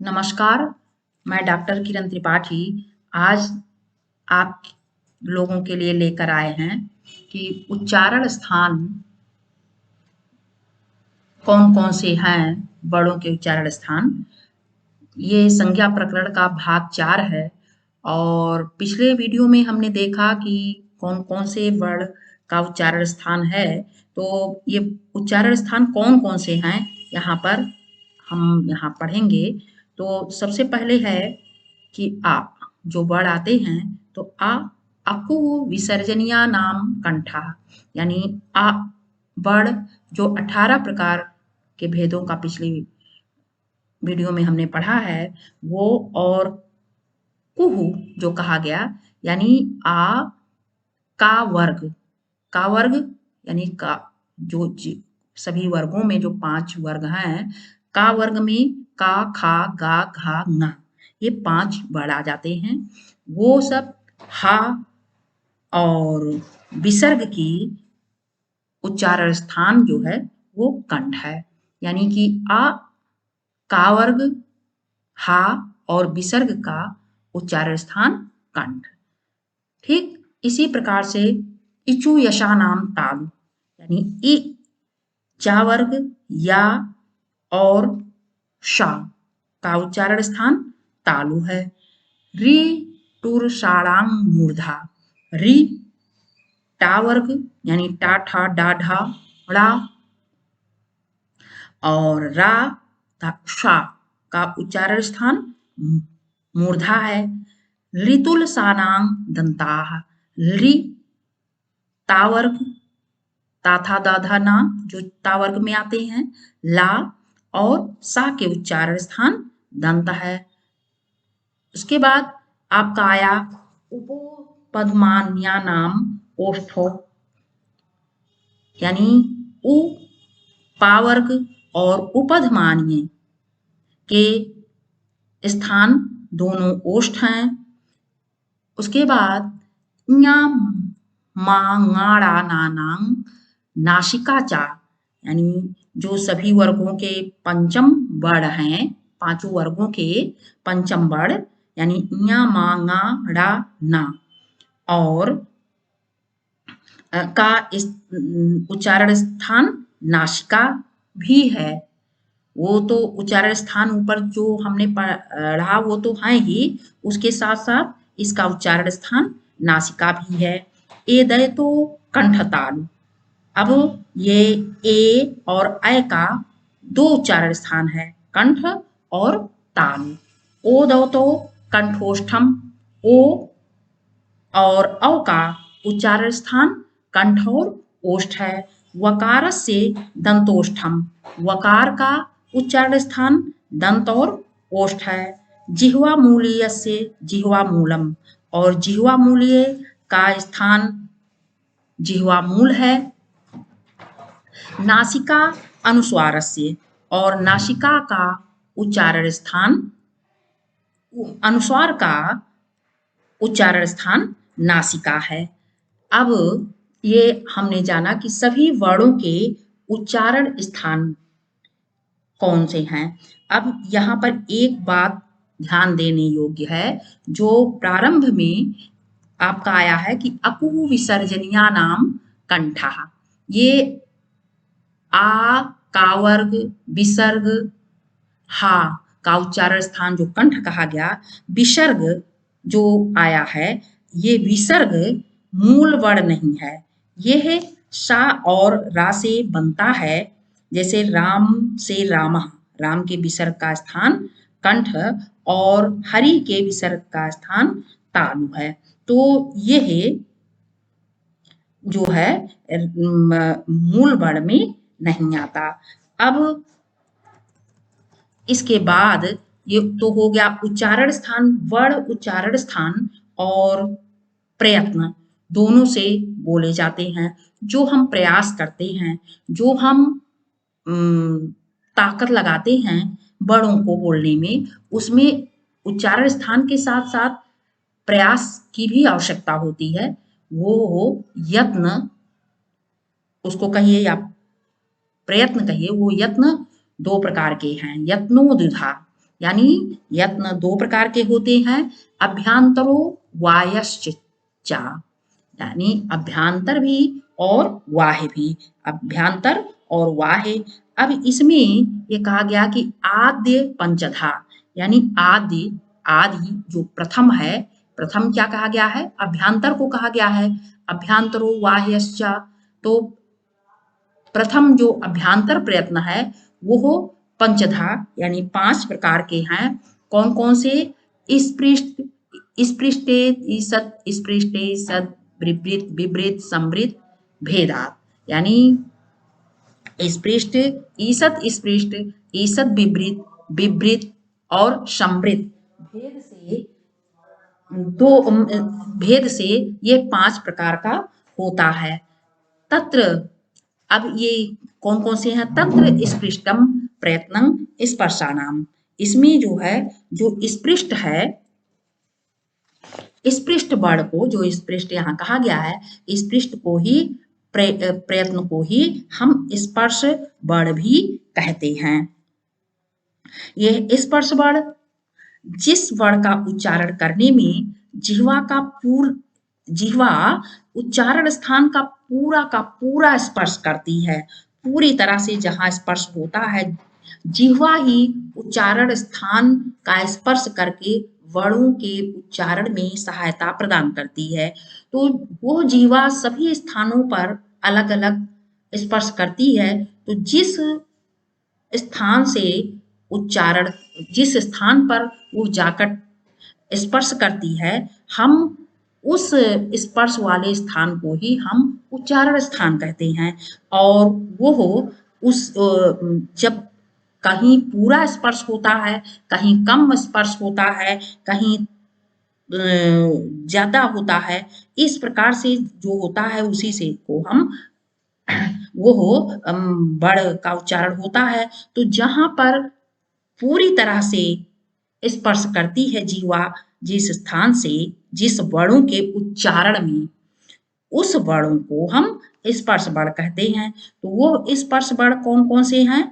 नमस्कार, मैं डॉक्टर किरण त्रिपाठी आज आप लोगों के लिए लेकर आए हैं कि उच्चारण स्थान कौन-कौन से हैं, वर्णों के उच्चारण स्थान। ये संज्ञा प्रकरण का भाग 4 है और पिछले वीडियो में हमने देखा कि कौन-कौन से वर्ण का उच्चारण स्थान है। तो ये उच्चारण स्थान कौन-कौन से हैं, यहाँ पर हम यहाँ पढ़ेंगे। तो सबसे पहले है कि आ, जो वर्ण आते हैं तो अकु विसर्जनीया नाम कंठा, यानी आ वर्ण जो 18 प्रकार के भेदों का पिछली वीडियो में हमने पढ़ा है वो, और कुहु जो कहा गया यानी आ का वर्ग यानी का जो सभी वर्गों में जो 5 वर्ग हैं, का वर्ग में का, खा, गा, घा, ङा ये 5 वर्ण आ जाते हैं। वो सब हा और विसर्ग की उच्चारण स्थान जो है वो कंठ है, यानी कि का वर्ग, हा और विसर्ग का उच्चारण स्थान कंठ। ठीक इसी प्रकार से इचु यशा नाम तालु, यानी इ चा वर्ग, या और शा का उच्चारण स्थान तालु है। री टूर शाणांग मूर्धा, री टा वर्ग यानी टा ठा डा ढा ड़ा, और रा शा का उच्चारण स्थान मूर्धा है। ऋतुल सानांग दंताः, रि ता वर्ग ता था दा धा ना जो ता वर्ग में आते हैं, ला और सा के उच्चारण स्थान दंत है। उसके बाद आपका आया उपपदमान्या नाम ओष्ठो, यानी उ पा वर्ग और उपधमानीय के स्थान दोनों ओष्ठ हैं। उसके बाद ञा मा ङाड़ा नानांग नासिकाचा, यानी जो सभी वर्गों के पंचम वर्ण हैं, पांचों वर्गों के पंचम वर्ण यानी ञा मा ङा ड़ा ना, और का इस उच्चारण स्थान नासिका भी है। वो तो उच्चारण स्थान ऊपर जो हमने पढ़ा वो तो है ही, उसके साथ साथ इसका उच्चारण स्थान नासिका भी है। ए दय तो कंठ तालु, अब ये ए और ऐ का दो उच्चारण स्थान है, कंठ और तालु। ओ दो तो कंठोष्ठम, ओ और औ का उच्चारण स्थान कंठ और ओष्ठ है। वकार से दंतोष्ठम, वकार का उच्चारण स्थान दंत और ओष्ठ है। जिह्वा मूलीय से जिह्वा मूलम, और जिह्वा मूलीय का स्थान जिह्वा मूल है। नासिका अनुस्वारस्य, और नासिका का उच्चारण स्थान अनुस्वार का उच्चारण स्थान नासिका है। अब ये हमने जाना कि सभी वर्णों के उच्चारण स्थान कौन से हैं। अब यहाँ पर एक बात ध्यान देने योग्य है, जो प्रारंभ में आपका आया है कि अकु विसर्जनीया नाम कंठा, ये आ का वर्ग, विसर्ग, हा का उच्चारण स्थान जो कंठ कहा गया, विसर्ग जो आया है ये विसर्ग मूल वर्ण नहीं है, ये है सा और रा से बनता है। जैसे राम से रामः, राम के विसर्ग का स्थान कंठ और हरि के विसर्ग का स्थान तालु है। तो ये है जो है मूल वर्ण में नहीं आता। अब इसके बाद ये तो हो गया उच्चारण स्थान, वर्ण उच्चारण स्थान और प्रयत्न दोनों से बोले जाते हैं। जो हम प्रयास करते हैं, जो हम ताकत लगाते हैं वर्णों को बोलने में, उसमें उच्चारण स्थान के साथ साथ प्रयास की भी आवश्यकता होती है। वो हो यत्न, उसको कहिए या प्रयत्न कहिए। वो यत्न दो प्रकार के हैं, यत्नो द्विधा, यानी यत्न दो प्रकार के होते हैं, अभ्यांतरो वायश्चा, यानी अभ्यांतर भी और वाह्य भी, अभ्यांतर और वाह्य। अब इसमें ये कहा गया कि आद्य पंचधा, यानी आदि जो प्रथम है, प्रथम क्या कहा गया है, अभ्यांतर को कहा गया है, अभ्यांतरो वाह्यश्च। तो प्रथम जो अभ्यांतर प्रयत्न है वो पंचधा यानी 5 प्रकार के हैं। कौन कौन से, स्पृष्ट, स्पृष्टे ईसत, स्पृष्टे ईसत, विवृत विवृत संवृत भेदात, यानी स्पृष्ट, ईसत स्पृष्ट, ईसत विवृत, विवृत और संवृत भेद से, दो भेद से ये 5 प्रकार का होता है। तत्र, अब ये कौन कौन से हैं, तत्र स्पृष्टम प्रयत्नं स्पर्शानाम, इसमें जो है, जो स्पृष्ट है, स्पृष्ट वर्ण को, जो स्पृष्ट यहाँ कहा गया है, स्पृष्ट को ही प्रयत्न को ही हम स्पर्श वर्ण भी कहते हैं। यह स्पर्श वर्ण जिस वर्ण का उच्चारण करने में जिह्वा उच्चारण स्थान का पूरा स्पर्श करती है, पूरी तरह से जहां स्पर्श होता है, जिह्वा ही उच्चारण स्थान का स्पर्श करके वर्णों के उच्चारण में सहायता प्रदान करती है। तो वो जिह्वा सभी स्थानों पर अलग अलग स्पर्श करती है। तो स्थान से उच्चारण जिस स्थान पर वो जाकर स्पर्श करती है, हम उस स्पर्श वाले स्थान को ही हम उच्चारण स्थान कहते हैं। और वो उस जब कहीं पूरा स्पर्श होता है, कहीं कम स्पर्श होता है, कहीं ज्यादा होता है, इस प्रकार से जो होता है उसी से को हम वो बड़ का उच्चारण होता है। तो जहां पर पूरी तरह से स्पर्श करती है जीवा जिस स्थान से, जिस वर्णों के उच्चारण में, उस वर्णों को हम स्पर्श वर्ण कहते हैं। तो वो स्पर्श वर्ण कौन कौन से हैं,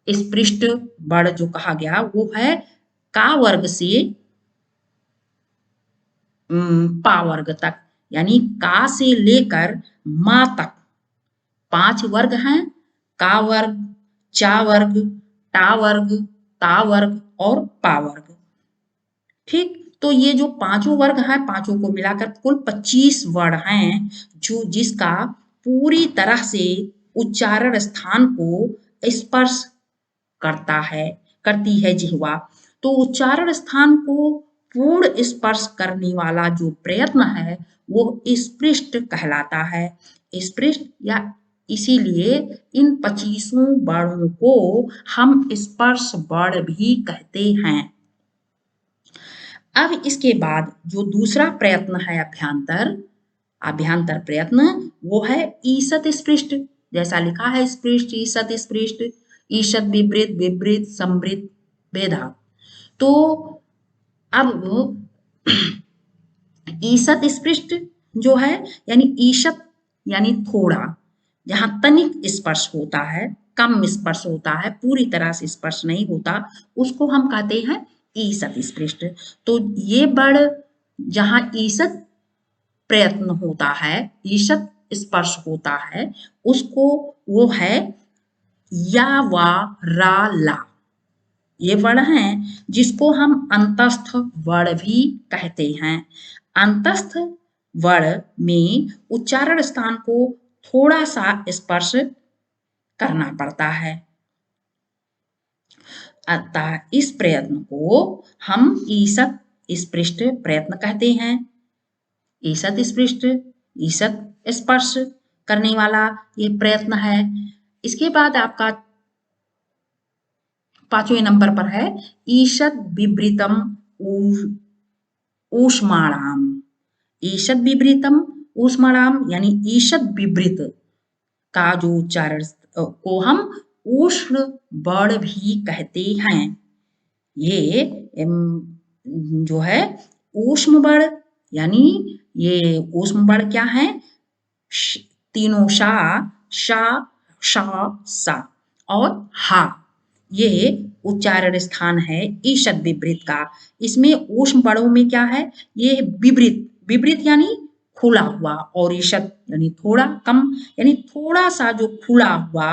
स्पृष्ट वर्ण जो कहा गया वो है का वर्ग से पा वर्ग तक, यानी का से लेकर मा तक 5 वर्ग हैं, का वर्ग, चा वर्ग, टा वर्ग, ता वर्ग और पा वर्ग। ठीक, तो ये जो पांचों वर्ग हैं, पांचों को मिलाकर कुल 25 वर्ण हैं, जो जिसका पूरी तरह से उच्चारण स्थान को स्पर्श करती है जिह्वा। तो उच्चारण स्थान को पूर्ण स्पर्श करने वाला जो प्रयत्न है वो स्पृष्ट कहलाता है। स्पृष्ट या इसीलिए इन 25 वर्णों को हम स्पर्श वर्ण भी कहते हैं। अब इसके बाद जो दूसरा प्रयत्न है अभ्यांतर प्रयत्न, वो है ईसत स्पृष्ट। जैसा लिखा है स्पृष्ट, ईसत स्पृष्ट, ईशत विवृत, विवृत संवृत भेदा। तो अब ईसत स्पृष्ट जो है, यानी ईशत यानी थोड़ा, जहां तनिक स्पर्श होता है, कम स्पर्श होता है, पूरी तरह से स्पर्श नहीं होता, उसको हम कहते हैं ईसत स्पृष्ट। तो ये वर्ण जहां ईसत प्रयत्न होता है, ईशत स्पर्श होता है, उसको वो है या वा रा ला, ये वर्ण है जिसको हम अंतस्थ वर्ण भी कहते हैं। अंतस्थ वर्ण में उच्चारण स्थान को थोड़ा सा स्पर्श करना पड़ता है, अतः इस प्रयत्न को हम ईसत स्पृष्ट प्रयत्न कहते हैं। ईसत स्पृष्ट, ईसत स्पर्श करने वाला ये प्रयत्न है। इसके बाद आपका 5वें नंबर पर है ईशद विवृतम ऊष्माणाम। ईशद विवृतम ऊष्माणाम यानी ईशद विवृत का जो उच्चारण को हम उष्ण वर्ण भी कहते हैं। ये जो है ऊष्म वर्ण, यानी ये ऊष्म वर्ण क्या है, तीनों शा, शा, शा, सा और हा, ये उच्चारण स्थान है ईषद विपरीत का। इसमें ऊष्म वर्णों में क्या है, ये विपरीत, विपरीत यानी खुला हुआ, और ईषद यानी थोड़ा कम, यानी थोड़ा सा जो खुला हुआ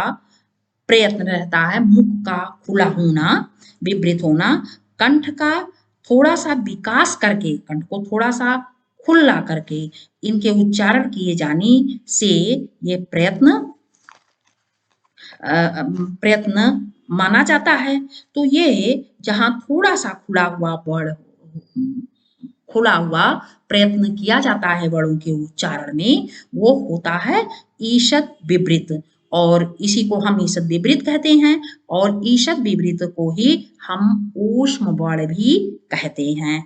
प्रयत्न रहता है, मुख का खुला होना, विपरीत होना, कंठ का थोड़ा सा विकास करके, कंठ को थोड़ा सा खुला करके इनके उच्चारण किए जाने से ये प्रयत्न माना जाता है। तो ये जहाँ थोड़ा सा खुला हुआ वर्ण, खुला हुआ प्रयत्न किया जाता है वर्णों के उच्चारण में, वो होता है ईषद विपरीत, और इसी को हम ईषद विपरीत कहते हैं, और ईषद विपरीत को ही हम ऊष्म वर्ण भी कहते हैं।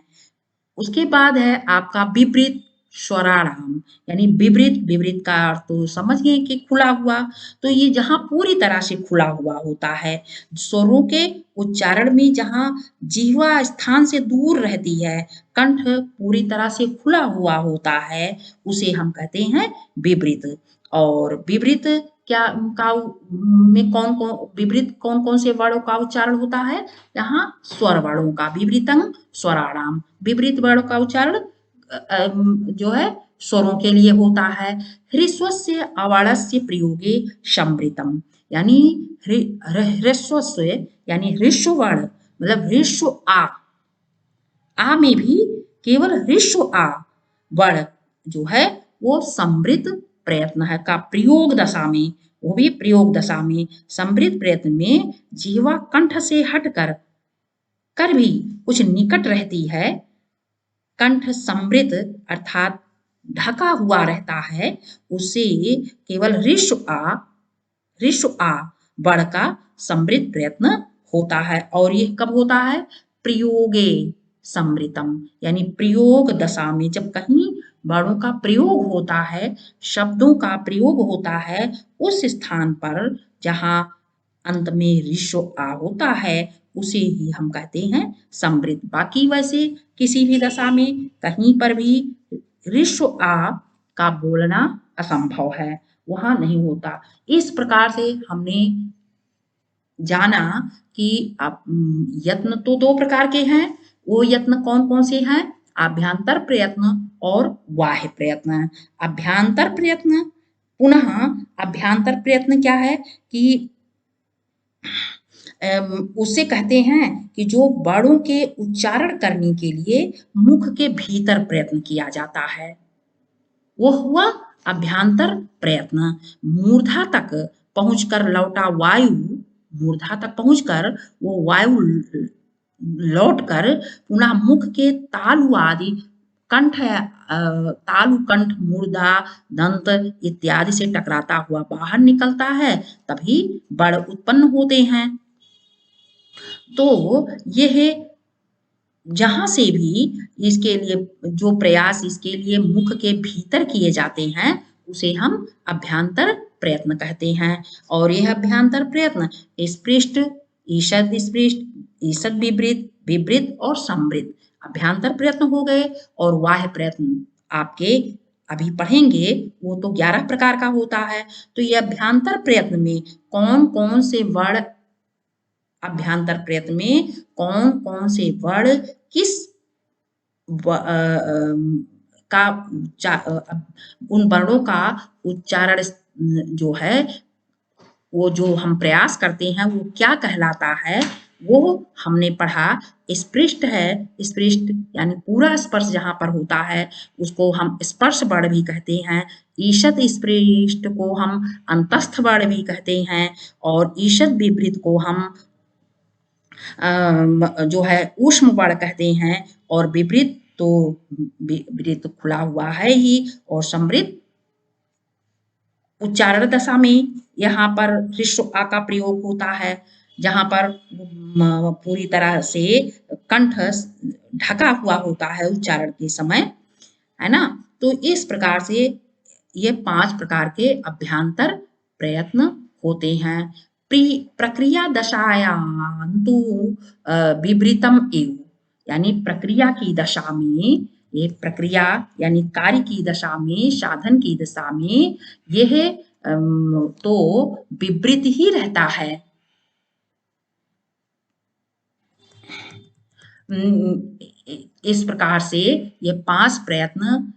उसके बाद है आपका विपरीत स्वराणाम, यानी विपरीत, विपरीत का अर्थ तो समझ गए कि खुला हुआ। तो ये जहाँ पूरी तरह से खुला हुआ होता है, स्वरों के उच्चारण में जहाँ जिह्वा स्थान से दूर रहती है, कंठ पूरी तरह से खुला हुआ होता है, उसे हम कहते हैं विपरीत। और विपरीत क्या का में कौन कौन विपरीत कौन कौन से वर्णों का उच्चारण होता है, यहाँ स्वर वर्णों का, विपरीतम स्वराणाम, विपरीत वर्णों का उच्चारण जो है स्वरों के लिए होता है। ह्रस्वस्य अवर्णस्य प्रयोगे संवृतम, यानी ह्रस्वस्य यानी ह्रस्व वर्ण, मतलब ह्रस्व आ में भी केवल ह्रस्व आ वर्ण जो है वो समृद्ध प्रयत्न है का प्रयोग दशा में, वो भी प्रयोग दशा में, समृद्ध प्रयत्न में जीवा कंठ से हटकर कर भी कुछ निकट रहती है, कंठ समृद्ध अर्थात ढका हुआ रहता है, उसे केवल ऋष्व आ बड़ का समृद्ध प्रयत्न होता है। और ये कब होता है, प्रयोगे समृतम, यानी प्रयोग दशा में, जब कहीं वर्णों का प्रयोग होता है, शब्दों का प्रयोग होता है, उस स्थान पर जहाँ अंत में ऋषो आ होता है, उसे ही हम कहते हैं समृद्ध। बाकी वैसे किसी भी दशा में कहीं पर भी ऋषो आ का बोलना असंभव है, वहां नहीं होता। इस प्रकार से हमने जाना कि यत्न तो दो प्रकार के हैं, वो यत्न कौन कौन से हैं, आभ्यंतर प्रयत्न और बाह्य प्रयत्न। अभ्यंतर प्रयत्न, पुनः अभ्यंतर प्रयत्न क्या है कि उसे कहते हैं कि जो वर्णों के उच्चारण करने के लिए मुख के भीतर प्रयत्न किया जाता है, वो हुआ अभ्यंतर प्रयत्न। मूर्धा तक पहुंचकर लौटा वायु, मूर्धा तक पहुंचकर वो वायु लौटकर पुनः मुख के तालु आदि कंठ, तालु, कंठ, मूर्धा, दंत इत्यादि से टकराता हुआ बाहर निकलता है, तभी बड़ उत्पन्न होते हैं। तो यह जहां से भी इसके लिए जो प्रयास इसके लिए मुख के भीतर किए जाते हैं, उसे हम अभ्यंतर प्रयत्न कहते हैं। और यह अभ्यंतर प्रयत्न स्पृष्ट, ईषद स्पृष्ट, ईषद विपरीत, विपरीत और समृद्ध अभ्यंतर प्रयत्न हो गए। और बाह्य प्रयत्न आपके अभी पढ़ेंगे, वो तो 11 प्रकार का होता है। तो ये अभ्यंतर प्रयत्न में कौन कौन से वर्ण, अभ्यंतर प्रयत्न में कौन कौन से वर्ण किस का उन वर्णों का उच्चारण जो है, वो जो हम प्रयास करते हैं वो क्या कहलाता है, वो हमने पढ़ा। स्पृष्ट है, स्पृष्ट यानी पूरा स्पर्श जहां पर होता है उसको हम स्पर्श वर्ण भी कहते हैं। ईषद स्पृष्ट को हम अंतस्थ वर्ण भी कहते हैं, और ईषद विपरीत को हम जो है ऊष्म वर्ण कहते हैं। और विपरीत तो विपरीत खुला हुआ है ही, और समृद्ध उच्चारण दशा में यहाँ पर ह्रस्व आ का प्रयोग होता है, जहाँ पर पूरी तरह से कंठ ढका हुआ होता है उच्चारण के समय, है ना। तो इस प्रकार से ये 5 प्रकार के अभ्यंतर प्रयत्न होते हैं। प्रक्रिया दशायान्तु विपरीतम एव, यानी प्रक्रिया की दशा में, ये प्रक्रिया यानी कार्य की दशा में, साधन की दशा में यह तो विपरीत ही रहता है। इस प्रकार से ये 5 प्रयत्न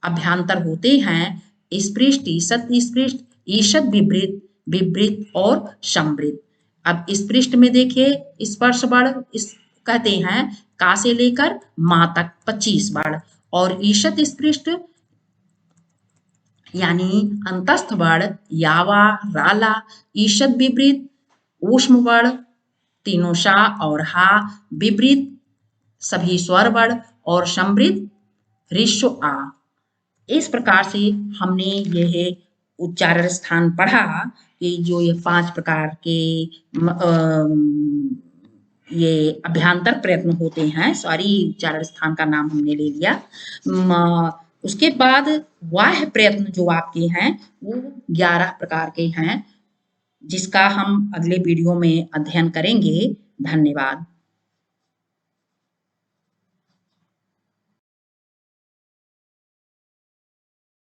अभ्यांतर होते हैं: स्पृष्ट, ईषत् स्पृष्ट, ईषत् विवृत, विवृत और संवृत। अब स्पृष्ट में देखिए स्पर्श वर्ण इस कहते हैं का से लेकर मां तक 25 वर्ण, और ईषत् स्पृष्ट यानी अंतस्थ वर्ण यावा, राला, ईषद विपरीत ऊष्म वर्ण तीनों शा और हा, विपरीत सभी स्वर वर्ण और समृद्ध ऋस्व आ। इस प्रकार से हमने यह उच्चारण स्थान पढ़ा कि जो ये 5 प्रकार के ये अभ्यांतर प्रयत्न होते हैं, सॉरी उच्चारण स्थान का नाम हमने ले लिया। उसके बाद बाह्य प्रयत्न जो आपके हैं वो 11 प्रकार के हैं, जिसका हम अगले वीडियो में अध्ययन करेंगे। धन्यवाद।